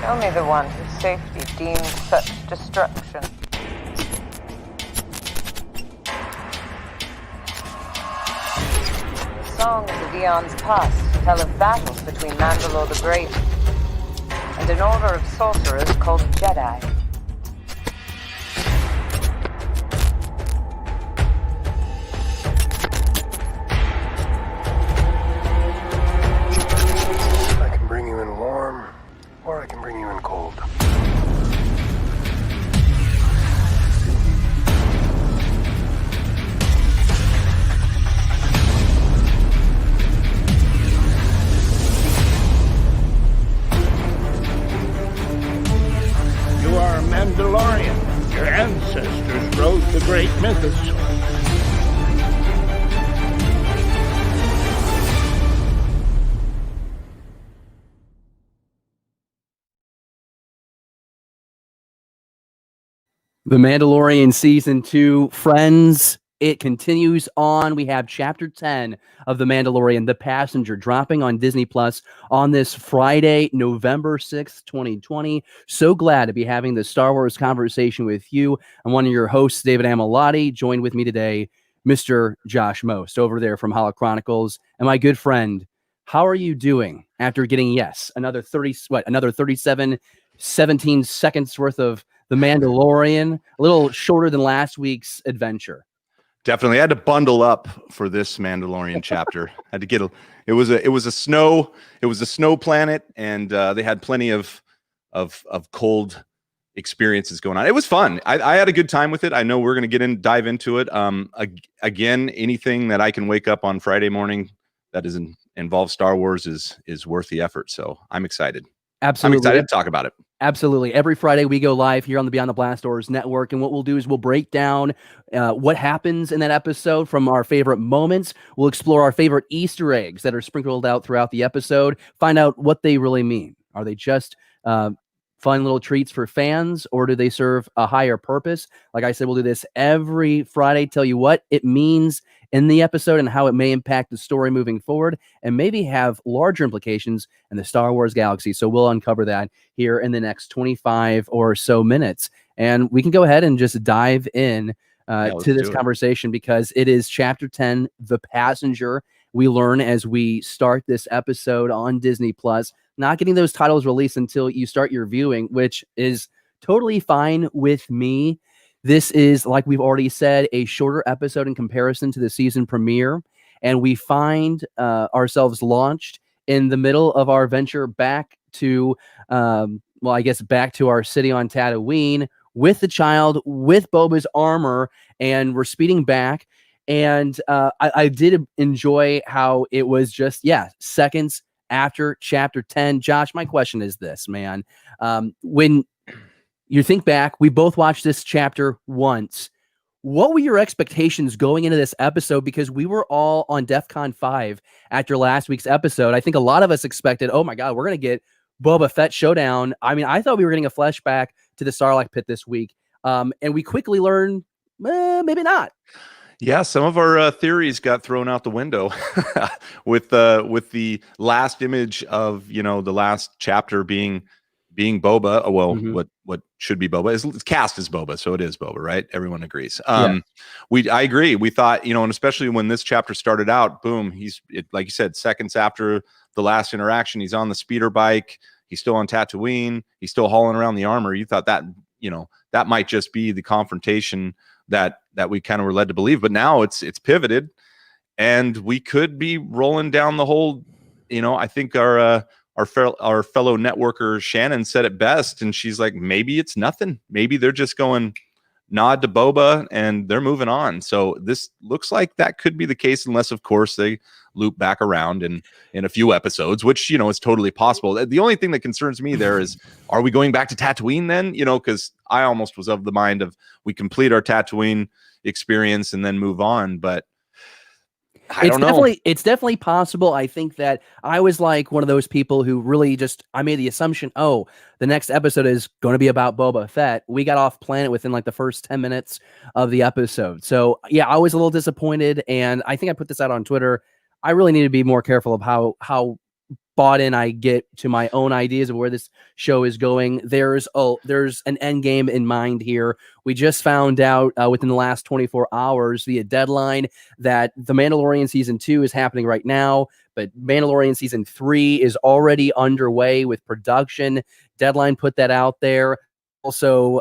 Only the one whose safety deemed such destruction. The songs of eons past tell of battles between Mandalore the Great and an order of sorcerers called Jedi. I can bring you in warm, or I can bring you in cold. You are a Mandalorian. Your ancestors wrote the great mythos. The Mandalorian Season 2, friends, it continues on. We have Chapter 10 of The Mandalorian, The Passenger, dropping on Disney Plus on this Friday, November 6th, 2020. So glad to be having the Star Wars conversation with you. I'm one of your hosts, David Amilati. Joined with me today, Mr. Josh Most, over there from Holo Chronicles. And my good friend, how are you doing after getting, another 37, 17 seconds worth of The Mandalorian, a little shorter than last week's adventure. Definitely had to bundle up for this Mandalorian chapter. Had to get it was a snow planet, and they had plenty of cold experiences going on. It was fun. I had a good time with it. I know we're going to dive into it. Again, anything that I can wake up on Friday morning that involves Star Wars is worth the effort. So I'm excited. Absolutely. I'm excited to talk about it. Absolutely. Every Friday we go live here on the Beyond the Blast Doors Network, and what we'll do is we'll break down what happens in that episode from our favorite moments. We'll explore our favorite Easter eggs that are sprinkled out throughout the episode, find out what they really mean. Are they just fun little treats for fans, or do they serve a higher purpose? Like I said, we'll do this every Friday, tell you what it means in the episode and how it may impact the story moving forward, and maybe have larger implications in the Star Wars galaxy. So we'll uncover that here in the next 25 or so minutes. And we can go ahead and just dive in to this conversation, because it is Chapter 10, The Passenger. We learn as we start this episode on Disney Plus, not getting those titles released until you start your viewing, which is totally fine with me. This is, like we've already said, a shorter episode in comparison to the season premiere, and we find ourselves launched in the middle of our venture back to, back to our city on Tatooine with the child, with Boba's armor, and we're speeding back. And I did enjoy how it was just, seconds after Chapter 10. Josh, my question is this, man. When you think back, we both watched this chapter once. What were your expectations going into this episode? Because we were all on DEFCON 5 after last week's episode. I think a lot of us expected, oh my God, we're going to get Boba Fett showdown. I mean, I thought we were getting a flashback to the Sarlacc pit this week. And we quickly learned, maybe not. Yeah, some of our theories got thrown out the window with the last image of, the last chapter being Boba. Well, what should be Boba is cast as Boba, so it is Boba, right? Everyone agrees. I agree. We thought, and especially when this chapter started out, boom, like you said, seconds after the last interaction, he's on the speeder bike, he's still on Tatooine, he's still hauling around the armor. You thought that, that might just be the confrontation that we kind of were led to believe, but now it's pivoted, and we could be rolling down the whole. I think our fellow networker Shannon said it best, and she's like, maybe it's nothing. Maybe they're just going nod to Boba and they're moving on. So this looks like that could be the case, unless, of course, they loop back around in a few episodes, which, is totally possible. The only thing that concerns me there is, are we going back to Tatooine then? Because I almost was of the mind of we complete our Tatooine experience and then move on, but I don't know. It's definitely possible. I think that I was like one of those people who really I made the assumption, the next episode is going to be about Boba Fett. We got off planet within like the first 10 minutes of the episode. So yeah, I was a little disappointed, and I think I put this out on Twitter. I really need to be more careful of how bought in I get to my own ideas of where this show is going. There's an end game in mind here. We just found out within the last 24 hours via Deadline that The Mandalorian Season 2 is happening right now, but Mandalorian Season 3 is already underway with production. Deadline put that out there. Also,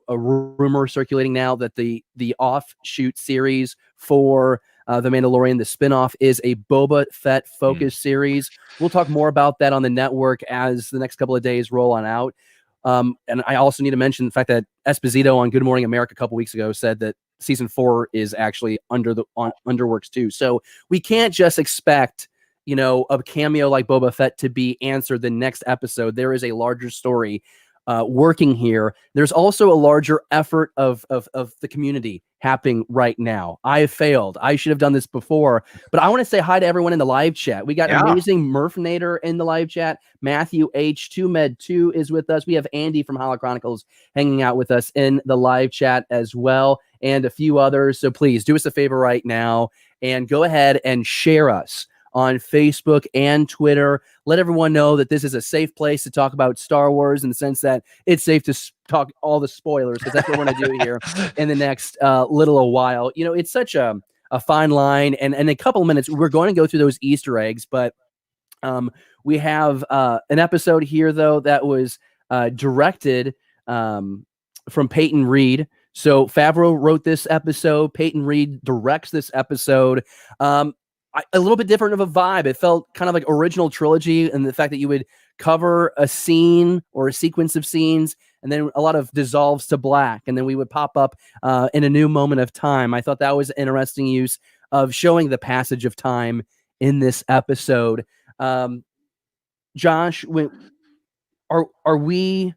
a rumor circulating now that the offshoot series for The Mandalorian, the spinoff, is a Boba Fett focused series. We'll talk more about that on the network as the next couple of days roll on out. And I also need to mention the fact that Esposito on Good Morning America a couple weeks ago said that season 4 is actually underworks too. So we can't just expect, a cameo like Boba Fett to be answered the next episode. There is a larger story working here. There's also a larger effort of the community happening right now. I have failed. I should have done this before, but I want to say hi to everyone in the live chat. We got amazing Murphnator in the live chat. Matthew H2Med2 is with us. We have Andy from Hollow Chronicles hanging out with us in the live chat as well, and a few others. So please do us a favor right now and go ahead and share us on Facebook and Twitter. Let everyone know that this is a safe place to talk about Star Wars, in the sense that it's safe to talk all the spoilers, because that's what we're going to do here in the next little while. It's such a fine line, and in a couple of minutes, we're going to go through those Easter eggs, but we have an episode here, though, that was directed from Peyton Reed. So Favreau wrote this episode. Peyton Reed directs this episode. A little bit different of a vibe. It felt kind of like original trilogy, and the fact that you would cover a scene or a sequence of scenes, and then a lot of dissolves to black, and then we would pop up in a new moment of time. I thought that was an interesting use of showing the passage of time in this episode. Josh, are we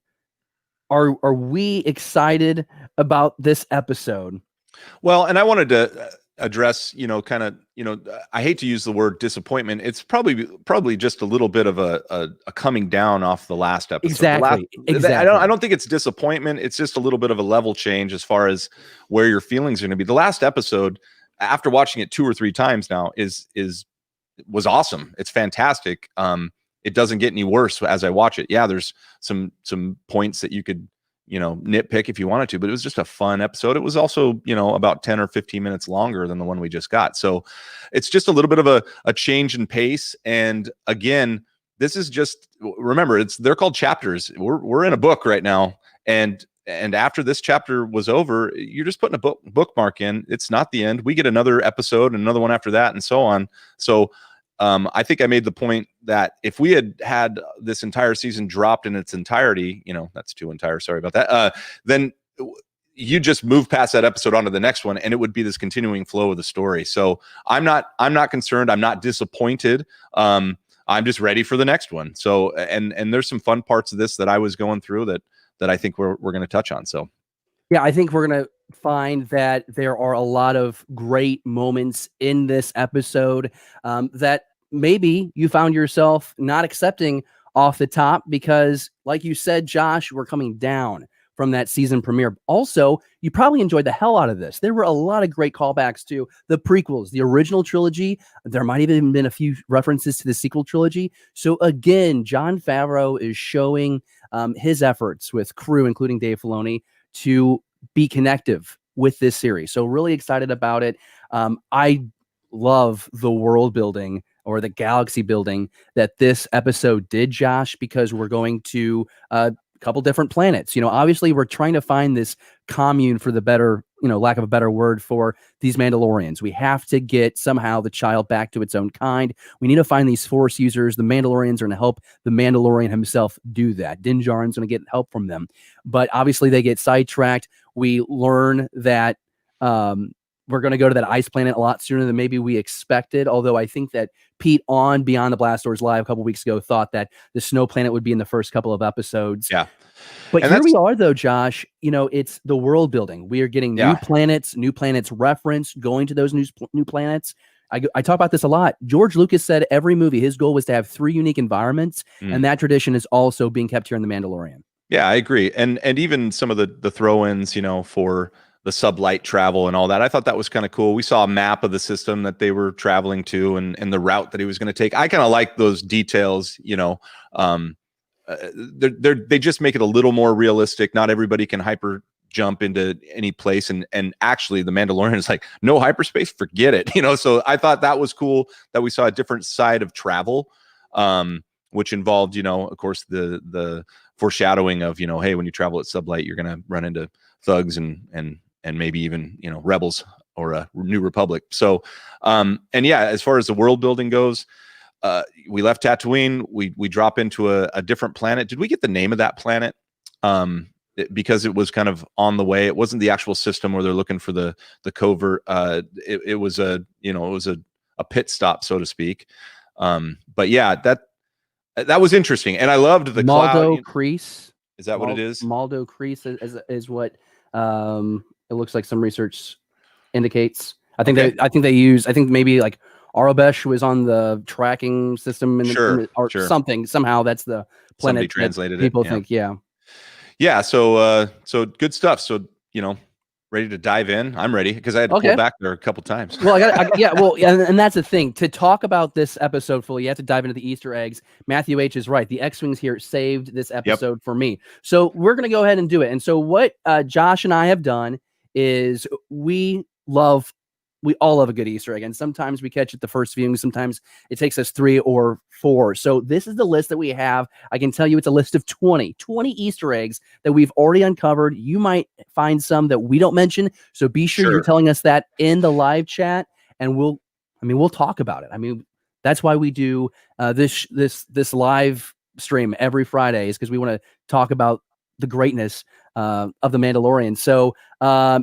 excited about this episode? Well, and I wanted to address, I hate to use the word disappointment. It's probably just a little bit of a coming down off the last episode. Exactly. I don't think it's disappointment. It's just a little bit of a level change as far as where your feelings are going to be. The last episode, after watching it 2 or 3 times now, was awesome. It's fantastic. It doesn't get any worse as I watch it. Yeah, there's some points that you could nitpick if you wanted to, but it was just a fun episode. It was also, about 10 or 15 minutes longer than the one we just got. So it's just a little bit of a change in pace. And again, this is just, remember, they're called chapters. We're in a book right now. And after this chapter was over, you're just putting a bookmark in. It's not the end. We get another episode and another one after that, and so on. So I think I made the point that if we had this entire season dropped in its entirety, that's too entire, sorry about that, then you just move past that episode onto the next one, and it would be this continuing flow of the story. So I'm not concerned. I'm not disappointed. I'm just ready for the next one. So, and there's some fun parts of this that I was going through that I think we're going to touch on. So, yeah, I think we're going to find that there are a lot of great moments in this episode that maybe you found yourself not accepting off the top, because like you said, Josh, we're coming down from that season premiere. Also, you probably enjoyed the hell out of this. There were a lot of great callbacks to the prequels, the original trilogy. There might have even been a few references to the sequel trilogy. So again, Jon Favreau is showing his efforts with crew, including Dave Filoni, to be connective with this series. So really excited about it. I love the world building, or the galaxy building, that this episode did, Josh, because we're going to a couple different planets. Obviously we're trying to find this commune, for the better, lack of a better word, for these Mandalorians. We have to get somehow the child back to its own kind. We need to find these Force users. The Mandalorians are going to help the Mandalorian himself do that. Din Djarin's going to get help from them. But obviously they get sidetracked. We learn that we're going to go to that ice planet a lot sooner than maybe we expected. Although I think that Pete on Beyond the Blast Doors Live a couple weeks ago thought that the snow planet would be in the first couple of episodes. Yeah. But here we are, though, Josh. It's the world building. We are getting new planets reference, going to those new planets. I talk about this a lot. George Lucas said every movie, his goal was to have 3 unique environments. And that tradition is also being kept here in The Mandalorian. Yeah, I agree. And even some of the throw-ins, for sublight travel and all that. I thought that was kind of cool. We saw a map of the system that they were traveling to and the route that he was going to take. I kind of like those details, you know. They just make it a little more realistic. Not everybody can hyper jump into any place, and actually the Mandalorian is like, no hyperspace, forget it, you know. So I thought that was cool that we saw a different side of travel, which involved, you know, of course the foreshadowing of, you know, hey, when you travel at sublight, you're going to run into thugs and maybe even, you know, rebels or a New Republic. So and yeah, as far as the world building goes, we left Tatooine, we drop into a different planet. Did we get the name of that planet? Because it was kind of on the way. It wasn't the actual system where they're looking for the covert. It was a, you know, it was a pit stop, so to speak. But yeah, that was interesting, and I loved the Maldo Kreese. Is that what it is? Maldo Kreese is what it looks like. Some research indicates. I think they use. I think maybe like Arabesh was on the tracking system, or something. Somehow that's the planet. Somebody translated people it. People think, yeah. Yeah, so good stuff. So, you know, ready to dive in? I'm ready because I had to pull back there a couple times. Well, and that's the thing. To talk about this episode fully, you have to dive into the Easter eggs. Matthew H. is right. The X-Wings here saved this episode for me. So we're going to go ahead and do it. And so what Josh and I have done is we all love a good Easter egg, and sometimes we catch it the first viewing. Sometimes it takes us 3 or 4. So this is the list that we have. I can tell you it's a list of 20 Easter eggs that we've already uncovered. You might find some that we don't mention, so be sure you're telling us that in the live chat, and we'll talk about it. I mean, that's why we do this live stream every Friday, is because we want to talk about the greatness of the Mandalorian. So,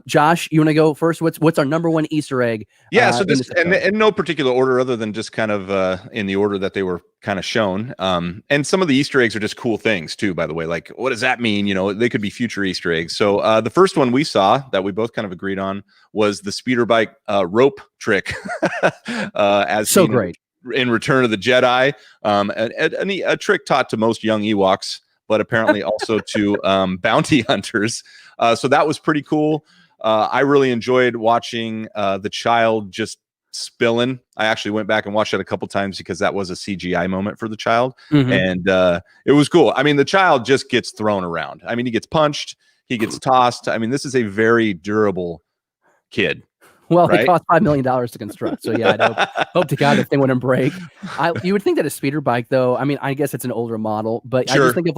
Josh, you want to go first? What's our number one Easter egg? Yeah, so this in no particular order, other than just kind of in the order that they were kind of shown. And some of the Easter eggs are just cool things too, by the way. Like, what does that mean? You know, they could be future Easter eggs. So the first one we saw that we both kind of agreed on was the speeder bike rope trick. As so great in Return of the Jedi, a trick taught to most young Ewoks, but apparently also to bounty hunters. So that was pretty cool. I really enjoyed watching the child just spilling. I actually went back and watched it a couple times because that was a CGI moment for the child. And it was cool. I mean, the child just gets thrown around. I mean, he gets punched, he gets tossed. I mean, this is a very durable kid. Well, it cost $5 million to construct. So yeah, I hope to God the thing wouldn't break. You would think that a speeder bike, though, I mean, I guess it's an older model, but I just think of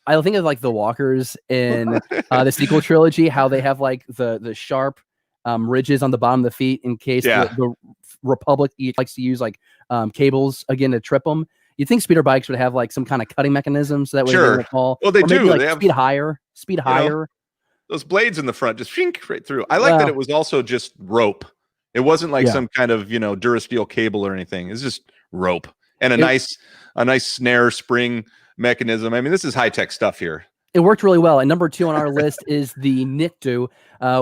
I think of like the walkers in the sequel trilogy, how they have like the sharp ridges on the bottom of the feet in case the Republic likes to use like cables again to trip them. You'd think speeder bikes would have like some kind of cutting mechanism so that way they don't fall. Well, they do. Maybe, like, they have speed higher. Know, those blades in the front just shink right through. I like that it was also just rope. It wasn't like some kind of, you know, Durasteel cable or anything. It's just rope and a nice snare spring mechanism. I mean, this is high-tech stuff here. It worked really well. And number 2 on our list is the Nikto,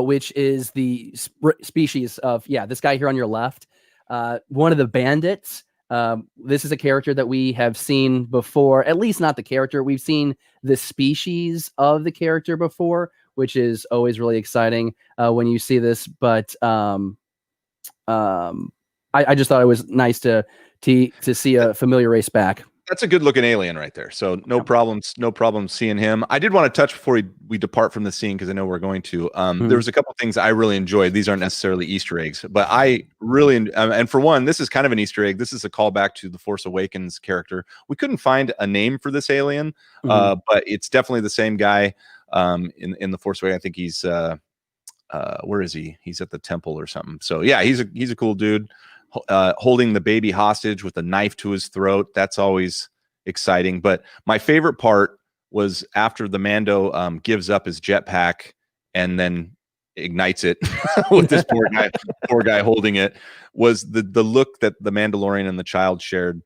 which is the species of, this guy here on your left, one of the bandits. This is a character that we have seen before, at least not the character. We've seen the species of the character before, which is always really exciting when you see this. But I just thought it was nice to see a familiar race back. That's a good looking alien right there. So no problems seeing him. I did want to touch before we depart from the scene, because I know we're going to. There was a couple things I really enjoyed. These aren't necessarily Easter eggs, but I really and for one, this is kind of an Easter egg. This is a callback to the Force Awakens character. We couldn't find a name for this alien, but it's definitely the same guy in the Force Awakens. I think he's where is he? He's at the temple or something. So yeah, he's a cool dude. Holding the baby hostage with a knife to his throat. That's always exciting. But my favorite part was after the Mando gives up his jetpack and then ignites it with this poor guy holding it, was the look that the Mandalorian and the child shared.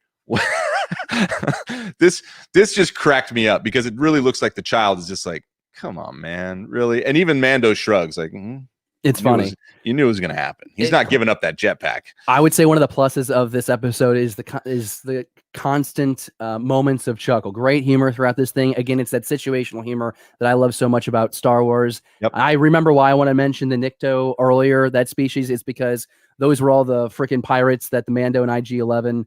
This just cracked me up, because it really looks like the child is just like, come on, man, really? And even Mando shrugs like, It's funny. You knew it was going to happen. He's not giving up that jetpack. I would say one of the pluses of this episode is the constant moments of chuckle. Great humor throughout this thing. Again, it's that situational humor that I love so much about Star Wars. Yep. I remember why I want to mention the Nikto earlier, that species. It's because those were all the freaking pirates that the Mando and IG-11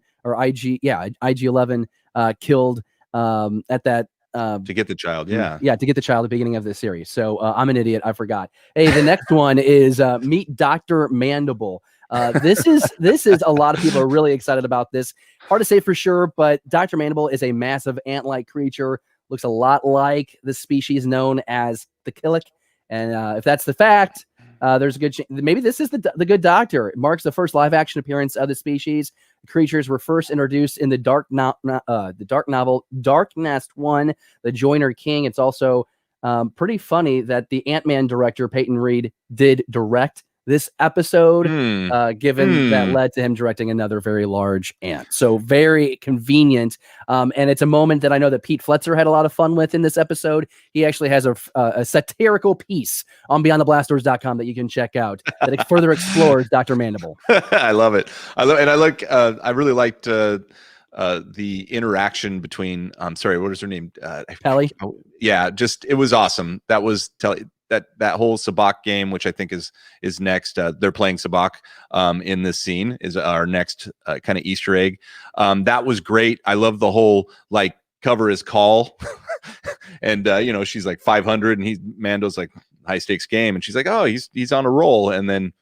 killed at that. To get the child, to get the child at the beginning of this series. So I'm an idiot. I forgot. Hey, the next one is meet Dr. Mandible. This is a lot of people are really excited about this. Hard to say for sure, but Dr. Mandible is a massive ant-like creature. Looks a lot like the species known as the Killick. And if that's the fact, there's a good chance. Maybe this is the good doctor. It marks the first live-action appearance of the species. The creatures were first introduced in the dark novel Dark Nest 1, The Joiner King. It's also pretty funny that the Ant-Man director, Peyton Reed, did direct this episode, given that led to him directing another very large ant. So very convenient. And it's a moment that I know that Pete Fletzer had a lot of fun with in this episode. He actually has a satirical piece on BeyondTheBlastDoors.com that you can check out that it further explores Dr. Mandible. I love it. I really liked the interaction between, what is her name? Pelly. Yeah, just, it was awesome. That was that whole Sabacc game, which I think is next. They're playing Sabacc in this scene, is our next kind of Easter egg. That was great. I love the whole like cover his call, and she's like 500, and Mando's like high stakes game, and she's like, oh, he's on a roll, and then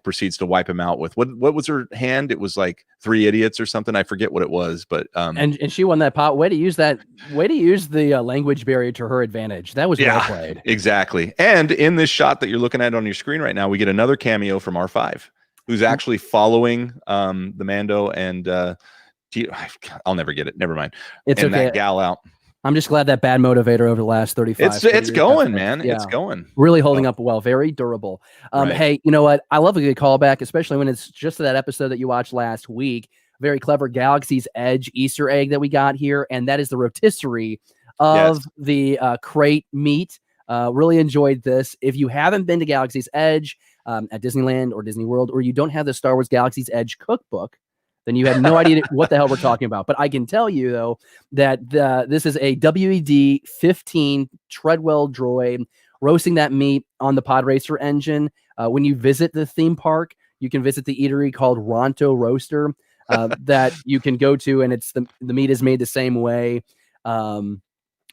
proceeds to wipe him out with what was her hand? It was like 3 idiots or something. I forget what it was, but and she won that pot. Way to use the language barrier to her advantage. That was well played. Exactly. And in this shot that you're looking at on your screen right now, we get another cameo from R5, who's actually following the Mando and I'll never get it. Never mind. It's okay. That gal out. I'm just glad that bad motivator over the last 35. It's going, man. Yeah. It's going. Really holding up well. Very durable. Right. Hey, you know what? I love a good callback, especially when it's just that episode that you watched last week. Very clever Galaxy's Edge Easter egg that we got here, and that is the rotisserie of the crate meat. Really enjoyed this. If you haven't been to Galaxy's Edge at Disneyland or Disney World, or you don't have the Star Wars Galaxy's Edge cookbook, then you have no idea what the hell we're talking about. But I can tell you, though, that this is a WED-15 Treadwell droid roasting that meat on the Pod Racer engine. When you visit the theme park, you can visit the eatery called Ronto Roaster that you can go to, and it's the meat is made the same way. In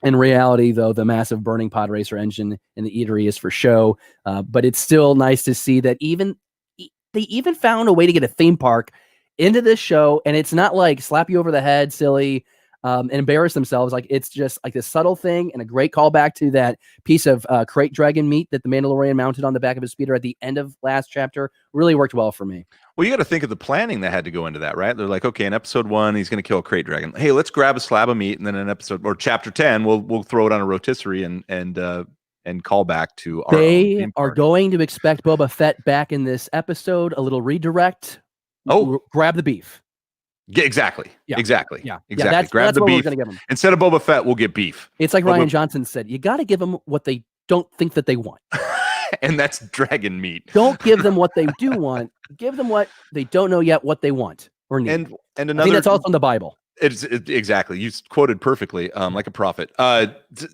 reality, though, the massive burning Pod Racer engine in the eatery is for show. But it's still nice to see that they even found a way to get a theme park into this show, and it's not like slap you over the head, silly, and embarrass themselves. Like, it's just like this subtle thing, and a great callback to that piece of crate dragon meat that the Mandalorian mounted on the back of his speeder at the end of last chapter. Really worked well for me. Well, you got to think of the planning that had to go into that, right? They're like, okay, in episode 1, he's going to kill a crate dragon. Hey, let's grab a slab of meat, and then in episode or chapter 10, we'll throw it on a rotisserie and call back to our. They are going to expect Boba Fett back in this episode. A little redirect. Oh, grab the beef. Yeah, exactly. Yeah. Exactly. Yeah. Exactly. Grab the beef. Instead of Boba Fett, we'll get beef. It's like Ryan Johnson said, you got to give them what they don't think that they want. And that's dragon meat. Don't give them what they do want. Give them what they don't know yet what they want or need. And another, I think that's also in the Bible. Exactly. You quoted perfectly, like a prophet.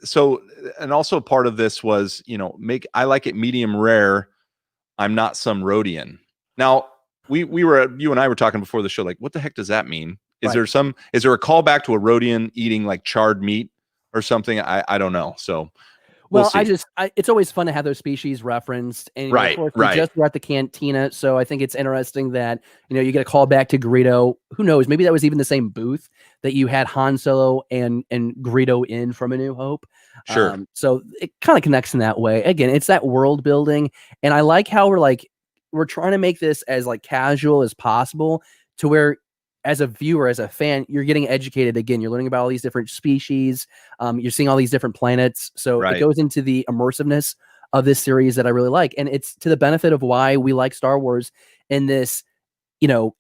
So, and also part of this was, I like it medium rare. I'm not some Rhodian. Now, you and I were talking before the show, like, what the heck does that mean? Is there a callback to a Rhodian eating like charred meat or something? I don't know. So well, it's always fun to have those species referenced. And of course, we just were at the cantina. So I think it's interesting that, you get a call back to Greedo. Who knows? Maybe that was even the same booth that you had Han Solo and Greedo in from A New Hope. Sure. So it kind of connects in that way. Again, it's that world building. And I like how we're trying to make this as casual as possible, to where as a viewer, as a fan, you're getting educated. Again, you're learning about all these different species. You're seeing all these different planets. So it goes into the immersiveness of this series that I really like. And it's to the benefit of why we like Star Wars in this,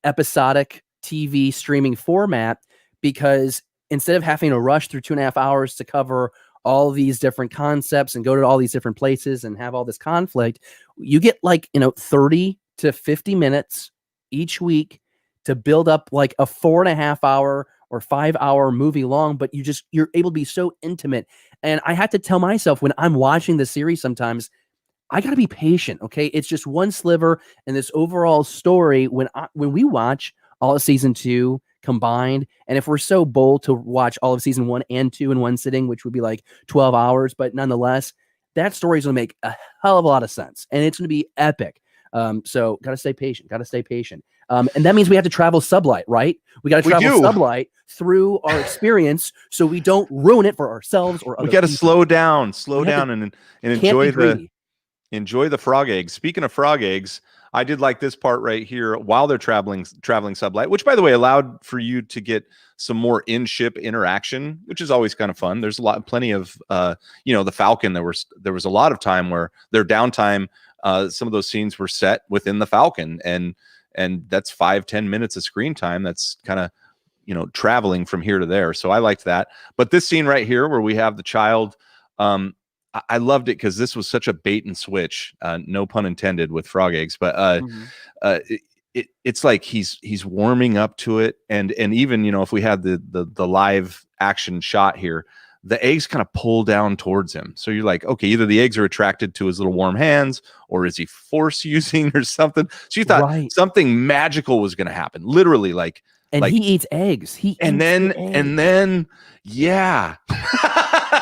episodic TV streaming format, because instead of having to rush through 2.5 hours to cover all these different concepts and go to all these different places and have all this conflict, you get like, 30 to 50 minutes each week to build up like a 4.5 hour or 5 hour movie long, but you're able to be so intimate. And I had to tell myself when I'm watching the series sometimes, I got to be patient. Okay. It's just one sliver in this overall story. When we watch all of season 2 combined, and if we're so bold to watch all of season 1 and 2 in one sitting, which would be like 12 hours, but nonetheless, that story is going to make a hell of a lot of sense and it's going to be epic. So got to stay patient, and that means we have to travel sublight, right? We got to travel sublight through our experience so we don't ruin it for ourselves or other We got to people. slow down and enjoy the frog eggs. Speaking of frog eggs, I did like this part right here while they're traveling sublight, which by the way allowed for you to get some more in-ship interaction, which is always kind of fun. There's plenty of the Falcon. There was a lot of time where their downtime, some of those scenes were set within the Falcon, and that's 5-10 minutes of screen time. That's kind of traveling from here to there. So I liked that. But this scene right here where we have the child, I loved it because this was such a bait and switch, no pun intended with frog eggs, but it's like he's warming up to it, and even if we had the live action shot here, the eggs kind of pull down towards him. So you're like, okay, either the eggs are attracted to his little warm hands, or is he force using or something? So you thought something magical was going to happen, literally, like. And he eats eggs. And then, yeah.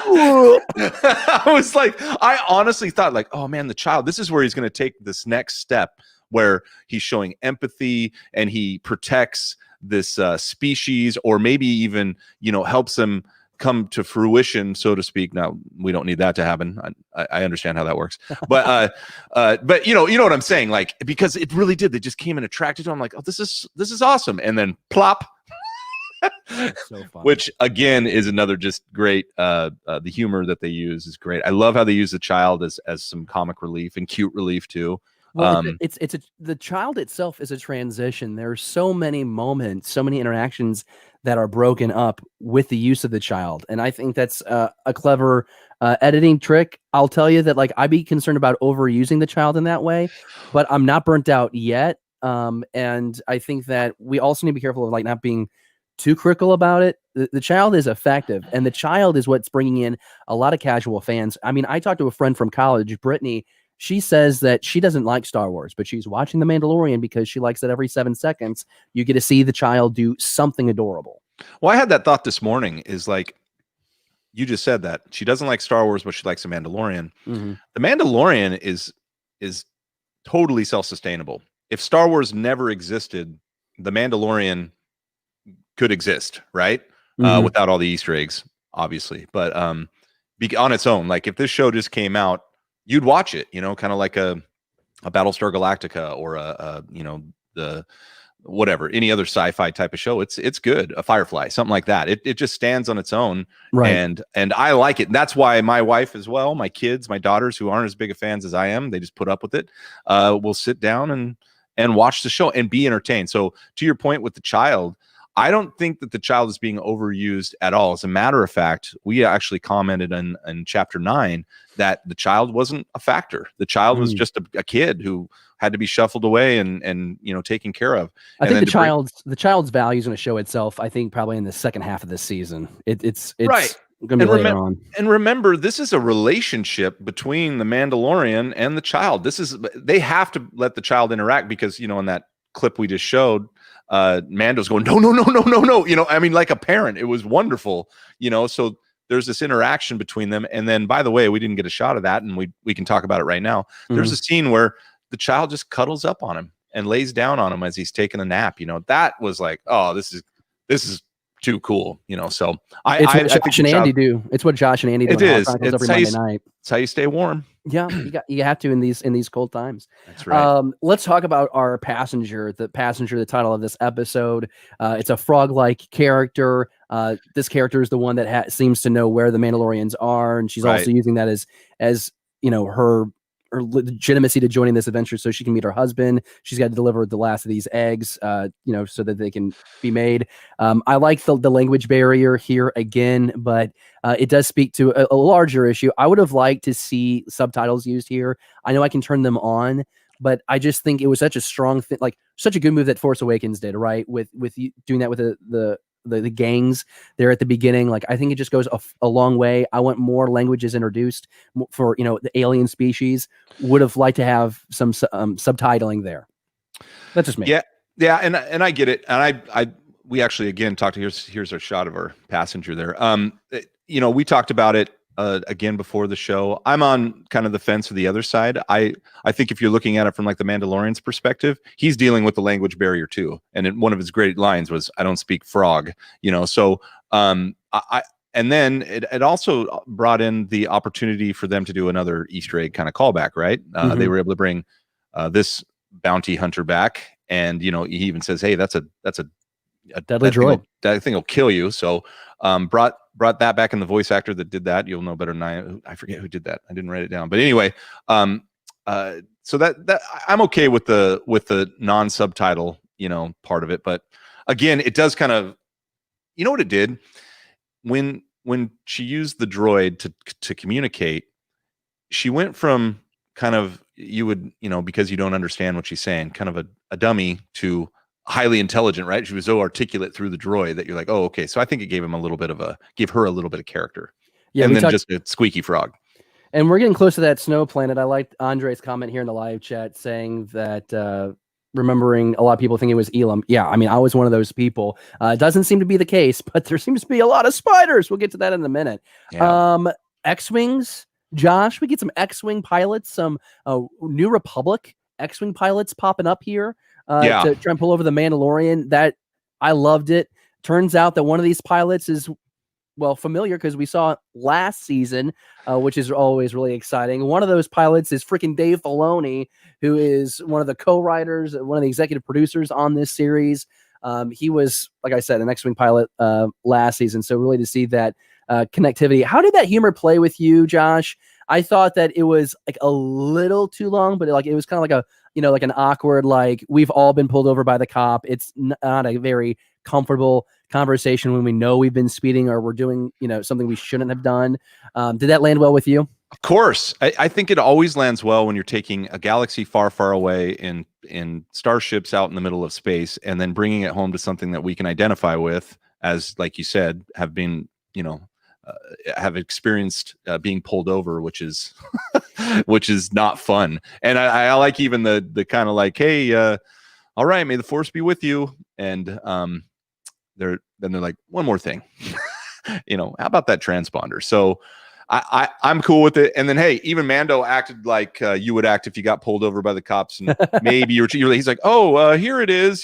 I was like, I honestly thought like, oh man, the child, this is where he's going to take this next step where he's showing empathy and he protects this species, or maybe even, helps them come to fruition, so to speak. Now, we don't need that to happen. I understand how that works, but you know what I'm saying? Like, because it really did. They just came and attracted to him. I'm like, oh, this is awesome. And then plop. So fun. Which again is another just great. The humor that they use is great. I love how they use the child as some comic relief and cute relief too. Well, the child itself is a transition. There's so many moments, so many interactions that are broken up with the use of the child, and I think that's a clever editing trick. I'll tell you that, like, I'd be concerned about overusing the child in that way, but I'm not burnt out yet. And I think that we also need to be careful of like not being too critical about it. The child is effective, and the child is what's bringing in a lot of casual fans. I mean, I talked to a friend from college, Brittany. She says that she doesn't like Star Wars, but she's watching The Mandalorian because she likes that every 7 seconds you get to see the child do something adorable. Well, I had that thought this morning, is like, you just said that she doesn't like Star Wars, but she likes The Mandalorian. Mm-hmm. The Mandalorian is totally self-sustainable. If Star Wars never existed, The Mandalorian could exist, right? Mm-hmm. Without all the Easter eggs, obviously. But on its own, like if this show just came out, you'd watch it, kind of like a Battlestar Galactica or the whatever, any other sci-fi type of show. It's good. A Firefly, something like that. It just stands on its own. Right. And I like it. And that's why my wife as well, my kids, my daughters, who aren't as big of fans as I am, they just put up with it. Will sit down and watch the show and be entertained. So to your point with the child, I don't think that the child is being overused at all. As a matter of fact, we actually commented in chapter 9 that the child wasn't a factor. The child was just a kid who had to be shuffled away and taken care of. I think the child's value is going to show itself, I think, probably in the second half of this season. It's right. Going to be later on. And remember, this is a relationship between the Mandalorian and the child. They have to let the child interact because, in that clip we just showed, Mando's going, no, I mean, like a parent. It was wonderful, so there's this interaction between them. And then, by the way, we didn't get a shot of that, and we can talk about it right now. Mm-hmm. There's a scene where the child just cuddles up on him and lays down on him as he's taking a nap. That was like, oh, this is too cool, so I think Josh and Andy do. It's what Josh and Andy do. It is. It's every Monday night. It's how you stay warm. Yeah, you have to in these cold times. That's right. Let's talk about our passenger. The title of this episode. It's a frog-like character. This character is the one that seems to know where the Mandalorians are, and she's also using that as her legitimacy to joining this adventure so she can meet her husband. She's got to deliver the last of these eggs, so that they can be made. I like the language barrier here again, but it does speak to a larger issue. I would have liked to see subtitles used here. I know I can turn them on, but I just think it was such a strong thing, like such a good move that Force Awakens did, right? With you doing that with the gangs there at the beginning. Like, I think it just goes a long way. I want more languages introduced for, the alien species. Would have liked to have some subtitling there. That's just me. Yeah. And I get it. And we actually, again, talked to, here's our shot of our passenger there. We talked about it again before the show. I'm on kind of the fence of the other side. I think if you're looking at it from like the Mandalorian's perspective, he's dealing with the language barrier too. And one of his great lines was, "I don't speak frog," So and then it also brought in the opportunity for them to do another Easter egg kind of callback, right? They were able to bring this bounty hunter back, and he even says, "Hey, that's a deadly droid. That thing will kill you." So brought that back in the voice actor that did that. You'll know better than I forget who did that. I didn't write it down. But anyway, so that I'm okay with the non-subtitle, part of it. But again, it does kind of, what it did when she used the droid to communicate, she went from kind of, you would, because you don't understand what she's saying, kind of a dummy, to highly intelligent, right? She was so articulate through the droid that you're like, oh, okay. So I think it gave her a little bit of character. Yeah. And then just a squeaky frog. And we're getting close to that snow planet. I liked Andre's comment here in the live chat saying that, remembering a lot of people think it was Elam. Yeah. I mean, I was one of those people. It doesn't seem to be the case, but there seems to be a lot of spiders. We'll get to that in a minute. Yeah. X-Wings, Josh, we get some X-Wing pilots, some New Republic X-Wing pilots popping up here. To try and pull over the Mandalorian. That I loved it. Turns out that one of these pilots is familiar because we saw it last season, which is always really exciting. One of those pilots is freaking Dave Filoni, who is one of the co-writers, one of the executive producers on this series. He was, like I said, an X-Wing pilot last season. So really to see that connectivity. How did that humor play with you, Josh? I thought that it was like a little too long, but it was kind of like a, like an awkward, like, we've all been pulled over by the cop. It's not a very comfortable conversation when we know we've been speeding or we're doing, something we shouldn't have done. Did that land well with you? Of course. I think it always lands well when you're taking a galaxy far, far away in starships out in the middle of space, and then bringing it home to something that we can identify with, as, like you said, have been, have experienced being pulled over, which is not fun. And I like even the kind of like, hey, all right, may the force be with you. And they're like, one more thing, how about that transponder? So I'm cool with it. And then, hey, even Mando acted like you would act if you got pulled over by the cops, and maybe he's like, oh, here it is,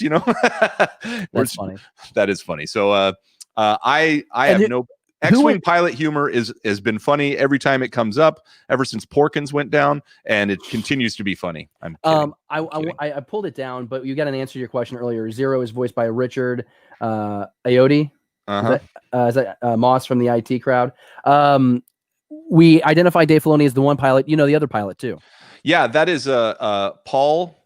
That's funny. That is funny. So I have no X-Wing pilot humor has been funny every time it comes up, ever since Porkins went down, and it continues to be funny. I'm kidding. I pulled it down, but you got an answer to your question earlier. Zero is voiced by Richard Ayoade. Is that Moss from the IT crowd? We identify Dave Filoni as the one pilot. The other pilot too. Yeah, that is Paul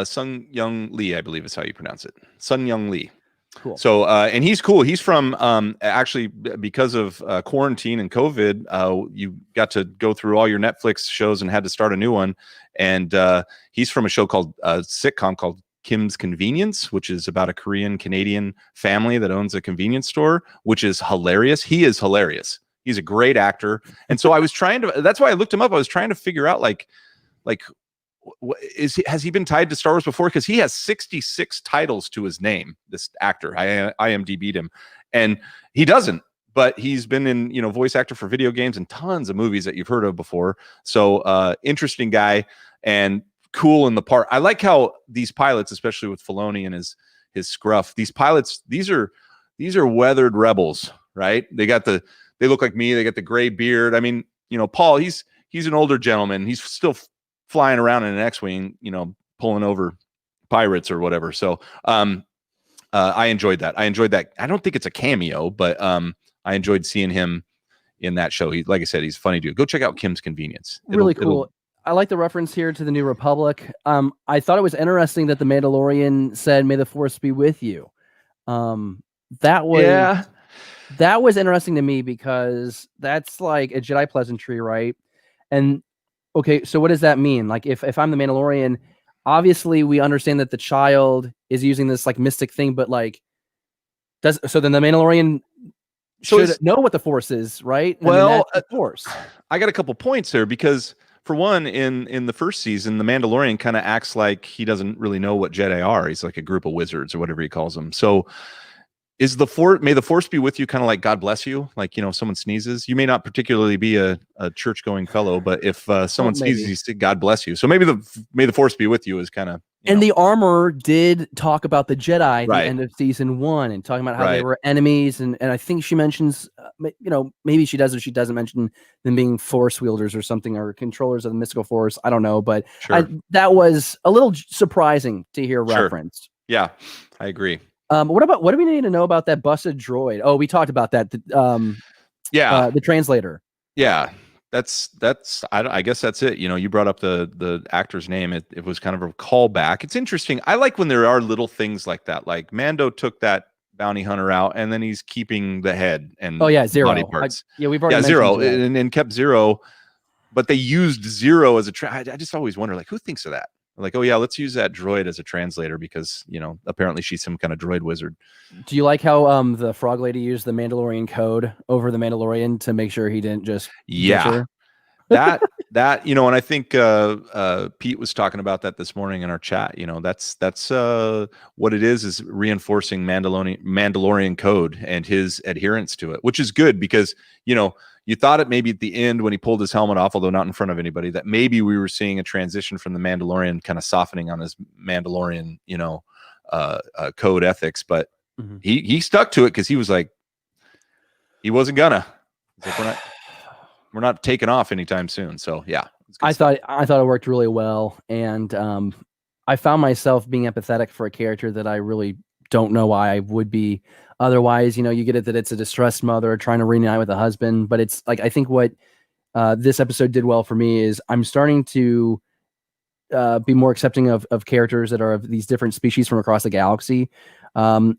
Sung Young Lee, I believe is how you pronounce it. Sun Young Lee. Cool. So, and he's cool. He's from, actually, because of quarantine and COVID, you got to go through all your Netflix shows and had to start a new one. And he's from a show called sitcom called Kim's Convenience, which is about a Korean Canadian family that owns a convenience store, which is hilarious. He is hilarious. He's a great actor. And so that's why I looked him up. I was trying to figure out has he been tied to Star Wars before? Because he has 66 titles to his name, this actor. I IMDb'd him, and he doesn't, but he's been in voice actor for video games and tons of movies that you've heard of before. So interesting guy and cool in the part. I like how these pilots, especially with Filoni and his scruff, these pilots, these are weathered rebels, right? They look like me. They got the gray beard. I mean, Paul, he's an older gentleman. He's still flying around in an X-Wing, pulling over pirates or whatever. So I enjoyed that. I don't think it's a cameo, but I enjoyed seeing him in that show. Like I said, he's a funny dude. Go check out Kim's Convenience. Really cool. I like the reference here to the New Republic. I thought it was interesting that the Mandalorian said, "May the Force be with you." That was interesting to me because that's like a Jedi pleasantry, right? And okay, so what does that mean? Like, if I'm the Mandalorian, obviously we understand that the child is using this like mystic thing, but like, then the Mandalorian should know what the Force is, right? Well, I mean, that's the Force. I got a couple points there because, for one, in the first season, the Mandalorian kind of acts like he doesn't really know what Jedi are. He's like a group of wizards or whatever he calls them. So, is the Force? May the Force be with you? Kind of like God bless you. Like, if someone sneezes, you may not particularly be a church going fellow, but if someone sneezes, you say God bless you. So maybe may the Force be with you is kind of. And the armor did talk about the Jedi at the end of season 1 and talking about how they were enemies. And I think she mentions, maybe she does or she doesn't mention them being force wielders or something, or controllers of the mystical force. I don't know, but that was a little surprising to hear referenced. Yeah, I agree. What do we need to know about that busted droid? Oh, we talked about that. The translator. Yeah. I guess that's it. You brought up the actor's name. It was kind of a callback. It's interesting. I like when there are little things like that. Like Mando took that bounty hunter out, and then he's keeping the head and Zero body parts. We've already Zero and kept Zero, but they used Zero as a I just always wonder, like, who thinks of that? Like, oh yeah, let's use that droid as a translator because apparently she's some kind of droid wizard. Do you like how the frog lady used the Mandalorian code over the Mandalorian to make sure he didn't just that and I think Pete was talking about that this morning in our chat. That's what it is reinforcing Mandalorian code and his adherence to it, which is good because you thought it maybe at the end when he pulled his helmet off, although not in front of anybody, that maybe we were seeing a transition from the Mandalorian kind of softening on his Mandalorian code ethics, but he stuck to it because he was like, he wasn't gonna. He's like, we're not taking off anytime soon. So yeah, I thought it worked really well, and I found myself being empathetic for a character that I really don't know why I would be otherwise. You get it that it's a distressed mother trying to reunite with a husband, but it's like I think what this episode did well for me is I'm starting to be more accepting of characters that are of these different species from across the galaxy,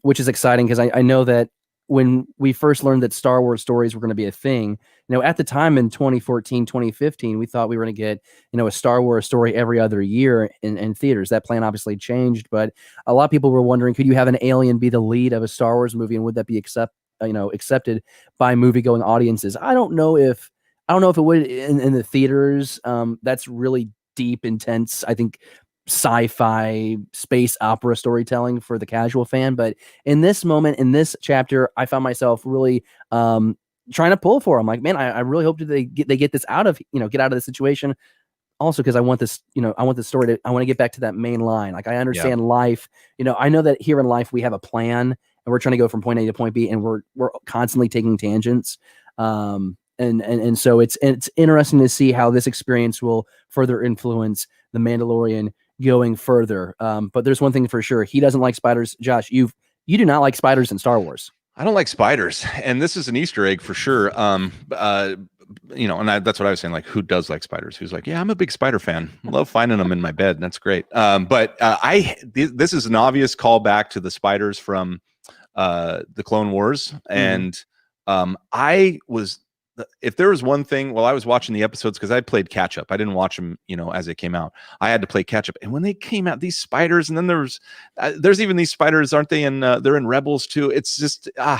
which is exciting because I know that when we first learned that Star Wars stories were going to be a thing, at the time in 2014, 2015, we thought we were going to get, a Star Wars story every other year in theaters. That plan obviously changed, but a lot of people were wondering, could you have an alien be the lead of a Star Wars movie, and would that be accepted by movie-going audiences? I don't know if it would in the theaters. That's really deep, intense, I think, sci-fi space opera storytelling for the casual fan. But in this moment, in this chapter, I found myself really trying to pull for him. Like, man, I really hope that they get this out of get out of the situation. Also, because I want this, I want the story I want to get back to that main line. Like, I understand life. I know that here in life we have a plan and we're trying to go from point A to point B, and we're constantly taking tangents. And so it's interesting to see how this experience will further influence the Mandalorian going further. But there's one thing for sure: he doesn't like spiders. Josh, you do not like spiders in Star Wars. I don't like spiders, and this is an Easter egg for sure. And that's what I was saying. Like, who does like spiders? Who's like, yeah, I'm a big spider fan. I love finding them in my bed. That's great. But this is an obvious callback to the spiders from the Clone Wars, and if there was one thing, I was watching the episodes because I played catch up. I didn't watch them, as they came out. I had to play catch up, and when they came out, these spiders, and then there's even these spiders, aren't they? And they're in Rebels too. It's just I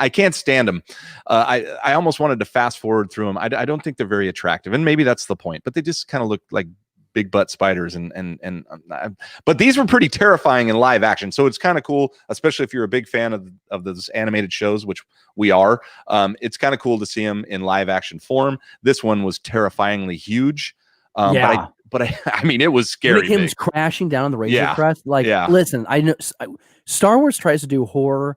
can't stand them. I almost wanted to fast forward through them. I don't think they're very attractive, and maybe that's the point. But they just kind of look like big butt spiders, but these were pretty terrifying in live action. So it's kind of cool, especially if you're a big fan of those animated shows, which we are. It's kind of cool to see them in live action form. This one was terrifyingly huge. But I mean, it was scary. When it came crashing down on the Razor Crest. Listen, I know Star Wars tries to do horror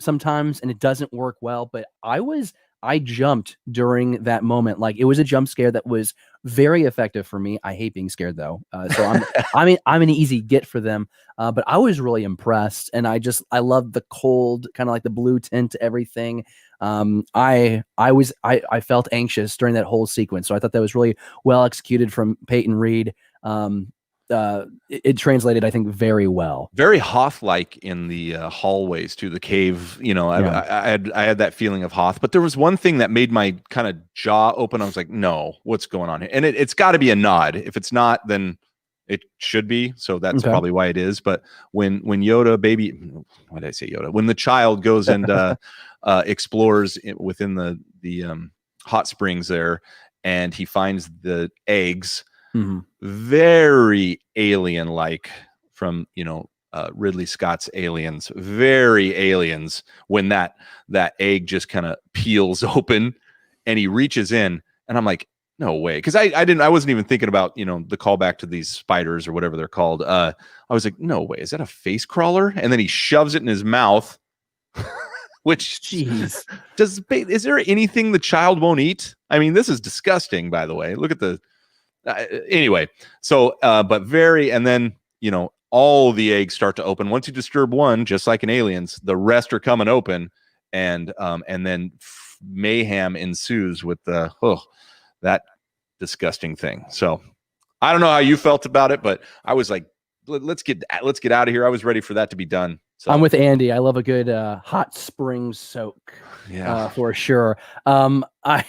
sometimes, and it doesn't work well. But I was I jumped during that moment. Like, it was a jump scare that was very effective for me. I hate being scared though. So I'm an easy get for them. But I was really impressed, and I love the cold, kind of like the blue tint to everything. I felt anxious during that whole sequence. So I thought that was really well executed from Peyton Reed. It translated, I think, very well. Very Hoth-like in the hallways to the cave. You know, I had that feeling of Hoth, but there was one thing that made my kind of jaw open. I was like, no, what's going on here? And it's got to be a nod. If it's not, then it should be. So that's probably why it is. But when Yoda, baby, why did I say Yoda? When the child goes and explores within the hot springs there, and he finds the eggs. Very alien-like from Ridley Scott's Aliens. Very Aliens. When that egg just kind of peels open, and he reaches in, and I'm like, no way, because I wasn't even thinking about the callback to these spiders or whatever they're called. I was like, no way, is that a face crawler? And then he shoves it in his mouth. Which, jeez, is there anything the child won't eat? I mean, this is disgusting. By the way, look at the. Anyway, so but and then all the eggs start to open. Once you disturb one, just like in Aliens, the rest are coming open, and then mayhem ensues with that disgusting thing. So I don't know how you felt about it, but I was like, let's get out of here. I was ready for that to be done. So I'm with Andy. I love a good hot spring soak. Yeah, for sure. I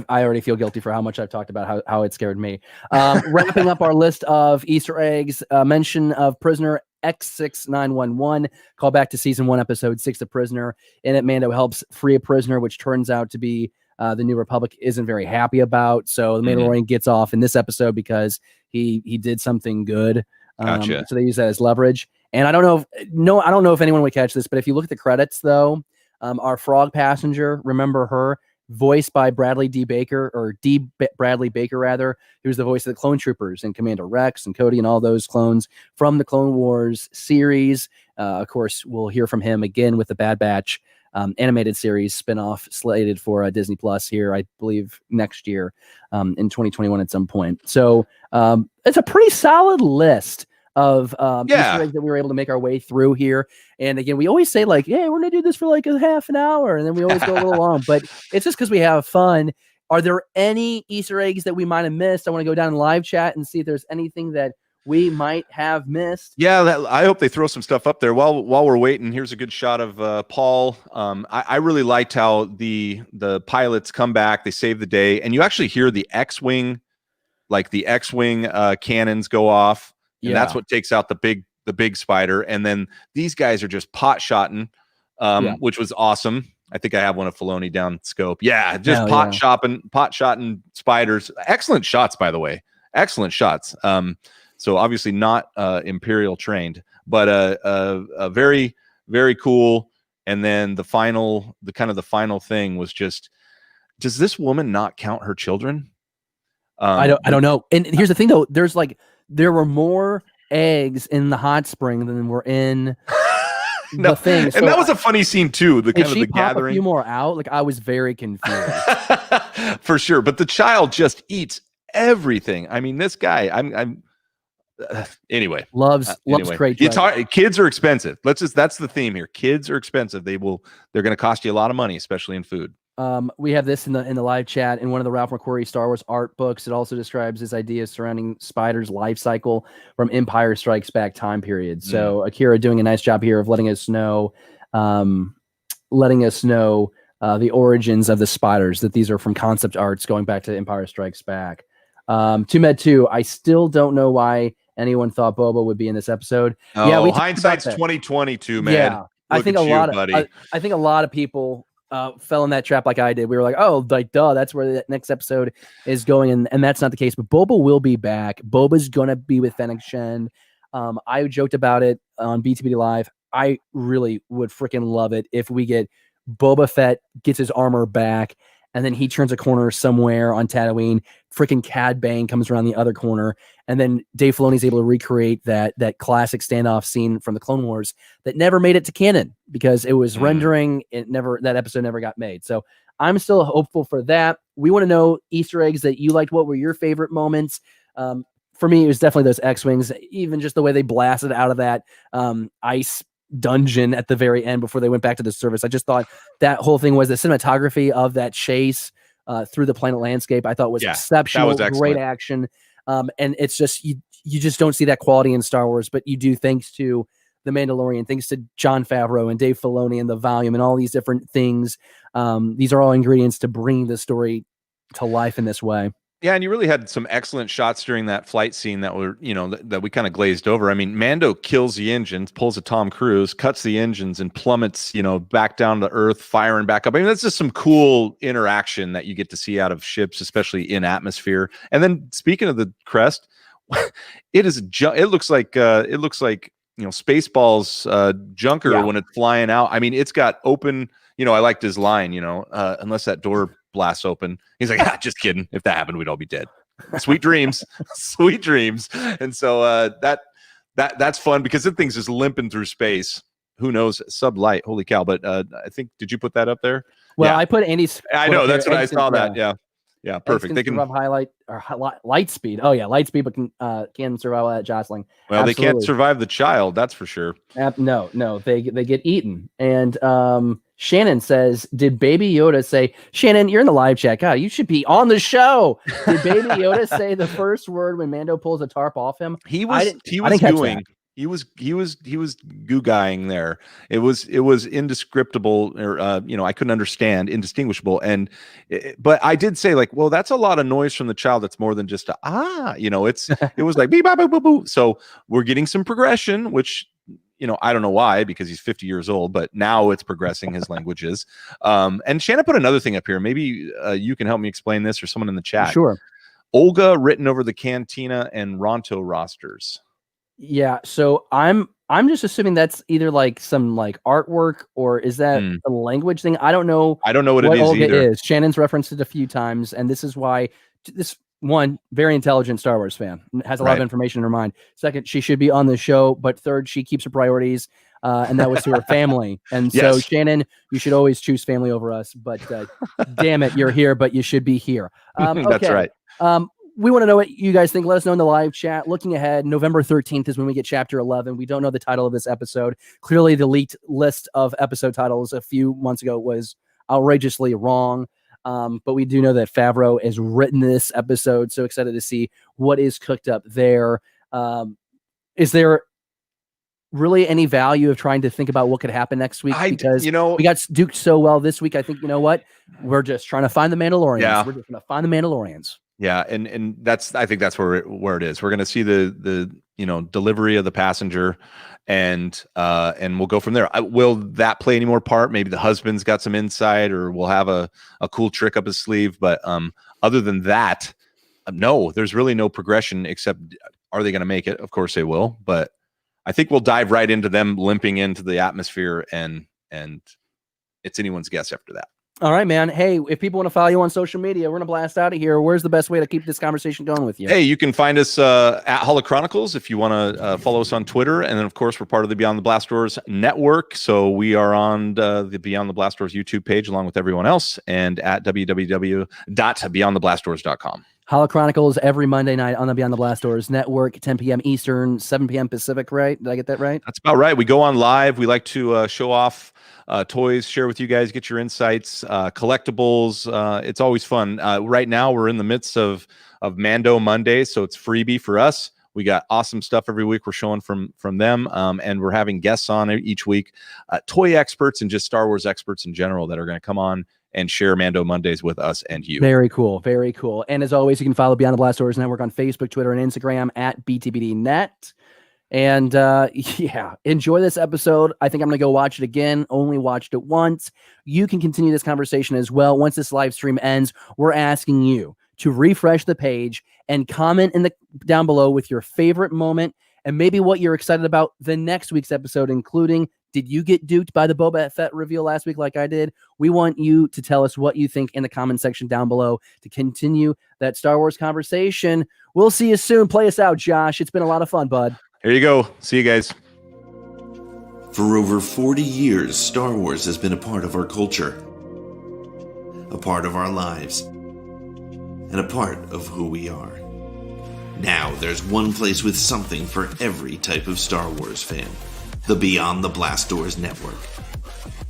already feel guilty for how much I've talked about how it scared me. Wrapping up our list of Easter eggs, mention of prisoner X6911, call back to season 1, episode 6, The Prisoner. In it, Mando helps free a prisoner, which turns out to be the New Republic isn't very happy about. So the Mandalorian gets off in this episode because he did something good. Gotcha. So they use that as leverage. And I don't know if anyone would catch this, but if you look at the credits though, our frog passenger, remember her? Voiced by Bradley Baker, rather, who's the voice of the clone troopers and Commander Rex and Cody and all those clones from the Clone Wars series. Of course, we'll hear from him again with the Bad Batch animated series spinoff slated for Disney Plus here, I believe, next year in 2021 at some point. So it's a pretty solid list of Easter eggs that we were able to make our way through here. And again, we always say like, yeah, we're gonna do this for like a half an hour, and then we always go a little long, but it's just because we have fun. Are there any Easter eggs that we might have missed? I want to go down in live chat and see if there's anything that we might have missed. Yeah, I hope they throw some stuff up there while we're waiting. Here's a good shot of Paul. I really liked how the pilots come back, they save the day, and you actually hear the X-wing, cannons go off. And that's what takes out the big spider. And then these guys are just pot-shotting, which was awesome. I think I have one of Filoni down scope. Yeah, just pot-shotting spiders. Excellent shots, by the way. Excellent shots. So obviously not Imperial trained, but very, very cool. And then the final thing was just, does this woman not count her children? I don't know. And here's the thing though, there were more eggs in the hot spring than were in the thing. So and that was a funny scene too. The kind of the gathering. A few more out. Like, I was very confused. For sure. But the child just eats everything. I mean, this guy, anyway. Loves great. It's hard. Kids are expensive. That's the theme here. Kids are expensive. They're going to cost you a lot of money, especially in food. We have this in the live chat in one of the Ralph McQuarrie Star Wars art books. It also describes his ideas surrounding Spider's life cycle from Empire Strikes Back time period. So Akira doing a nice job here of letting us know the origins of the spiders, that these are from concept arts going back to Empire Strikes Back. To Med 2, I still don't know why anyone thought Boba would be in this episode. Oh, hindsight's 2022, man. Yeah, I think a lot of people fell in that trap like I did. We were like, oh, like, duh, that's where the next episode is going. And that's not the case. But Boba will be back. Boba's going to be with Fennec Shen. I joked about it on BTBD Live. I really would freaking love it if we get Boba Fett gets his armor back and then he turns a corner somewhere on Tatooine. Freaking Cad Bane comes around the other corner, and then Dave Filoni's able to recreate that classic standoff scene from the Clone Wars that never made it to canon because it was rendering. That episode never got made. So I'm still hopeful for that. We want to know Easter eggs that you liked. What were your favorite moments? For me, it was definitely those X-Wings, even just the way they blasted out of that ice dungeon at the very end before they went back to the surface. I just thought that whole thing was the cinematography of that chase through the planet landscape. I thought was exceptional. That was excellent. Great action. And it's just, you just don't see that quality in Star Wars, but you do thanks to The Mandalorian, thanks to Jon Favreau and Dave Filoni and the volume and all these different things. These are all ingredients to bring the story to life in this way. Yeah, and you really had some excellent shots during that flight scene that were, that we kind of glazed over. I mean, Mando kills the engines, pulls a Tom Cruise, cuts the engines, and plummets, back down to Earth, firing back up. I mean, that's just some cool interaction that you get to see out of ships, especially in atmosphere. And then, speaking of the crest, it looks like Spaceballs junker when it's flying out. I mean, it's got open. I liked his line. Unless that door blasts open, he's like, just kidding. If that happened, we'd all be dead. Sweet dreams, sweet dreams. And so that's fun because the thing's just limping through space. Who knows? Sublight. Holy cow! But I think, did you put that up there? Well, I put Andy's. I know that's what I saw. That yeah, perfect. They can survive light speed. Oh yeah, light speed, but can survive that jostling. Well, Absolutely. They can't survive the child. That's for sure. No, they get eaten. And Shannon says, "Did Baby Yoda say?" Shannon, you're in the live chat. God, you should be on the show. Did Baby Yoda say the first word when Mando pulls a tarp off him? He was gooing. He was goo-guying there. It was indescriptible, or I couldn't understand, indistinguishable. But I did say, like, well, that's a lot of noise from the child. That's more than just it was like beep, bop, boo, boo, boo. So we're getting some progression, which I don't know why, because he's 50 years old, but now it's progressing his languages. And Shanna put another thing up here. Maybe you can help me explain this, or someone in the chat. Sure. Olga written over the Cantina and Ronto rosters. Yeah, so I'm just assuming that's either like some like artwork, or is that a language thing? I don't know. I don't know what it is Olga either. Is. Shannon's referenced it a few times, and this is why this one very intelligent Star Wars fan has a lot of information in her mind. Second, she should be on the show, but third, she keeps her priorities, and that was to her family. And so, Shannon, you should always choose family over us. But damn it, you're here, but you should be here. Okay. That's right. We want to know what you guys think. Let us know in the live chat. Looking ahead, November 13th is when we get Chapter 11. We don't know the title of this episode. Clearly, the leaked list of episode titles a few months ago was outrageously wrong. But we do know that Favreau has written this episode. So excited to see what is cooked up there. Is there really any value of trying to think about what could happen next week? Because we got duked so well this week. I think, we're just trying to find the Mandalorians. Yeah. We're just going to find the Mandalorians. Yeah, and I think that's where it is. We're going to see the delivery of the passenger, and we'll go from there. Will that play any more part? Maybe the husband's got some insight, or we'll have a cool trick up his sleeve. But other than that, no, there's really no progression. Except, are they going to make it? Of course they will. But I think we'll dive right into them limping into the atmosphere, and it's anyone's guess after that. All right, man. Hey, if people want to follow you on social media, we're going to blast out of here. Where's the best way to keep this conversation going with you? Hey, you can find us at Holochronicles if you want to follow us on Twitter. And then, of course, we're part of the Beyond the Blast Doors network. So we are on the Beyond the Blast Doors YouTube page along with everyone else, and at www.beyondtheblastdoors.com. Holochronicles every Monday night on the Beyond the Blast Doors network, 10 p.m. Eastern, 7 p.m. Pacific, right? Did I get that right? That's about right. We go on live. We like to show off toys, share with you guys, get your insights, collectibles. It's always fun. Right now, we're in the midst of Mando Monday, so it's freebie for us. We got awesome stuff every week we're showing from them, and we're having guests on each week, toy experts and just Star Wars experts in general that are going to come on and share Mando Mondays with us and you. Very cool. Very cool. And as always, you can follow Beyond the Blast Doors Network on Facebook, Twitter, and Instagram at BTBDnet. And enjoy this episode. I think I'm going to go watch it again. Only watched it once. You can continue this conversation as well. Once this live stream ends, we're asking you to refresh the page and comment down below with your favorite moment and maybe what you're excited about the next week's episode, including Did you get duped by the Boba Fett reveal last week like I did? We want you to tell us what you think in the comment section down below to continue that Star Wars conversation. We'll see you soon. Play us out, Josh. It's been a lot of fun, bud. Here you go. See you guys. For over 40 years, Star Wars has been a part of our culture, a part of our lives, and a part of who we are. Now there's one place with something for every type of Star Wars fan. The Beyond the Blast Doors Network.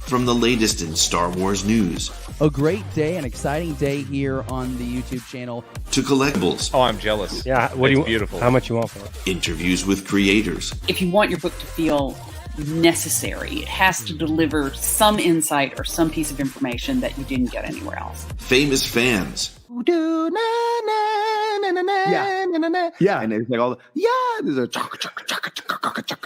From the latest in Star Wars news, a great day, an exciting day here on the YouTube channel, to collectibles. Oh, I'm jealous. Yeah, what do you? Beautiful. How much you want for it? Interviews with creators. If you want your book to feel necessary, it has to deliver some insight or some piece of information that you didn't get anywhere else. Famous fans. Yeah, and it's like all there's a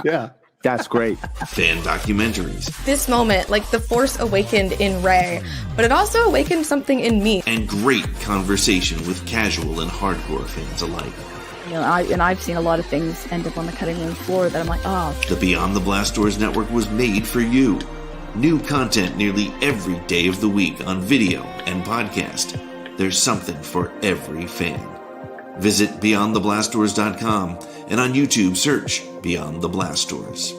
yeah. That's great. Fan documentaries. This moment, like the Force awakened in Rey, but it also awakened something in me. And great conversation with casual and hardcore fans alike. You know, I've seen a lot of things end up on the cutting room floor that I'm like, oh. The Beyond the Blast Doors Network was made for you. New content nearly every day of the week on video and podcast. There's something for every fan. Visit BeyondTheBlastDoors.com and on YouTube search Beyond the Blast Doors.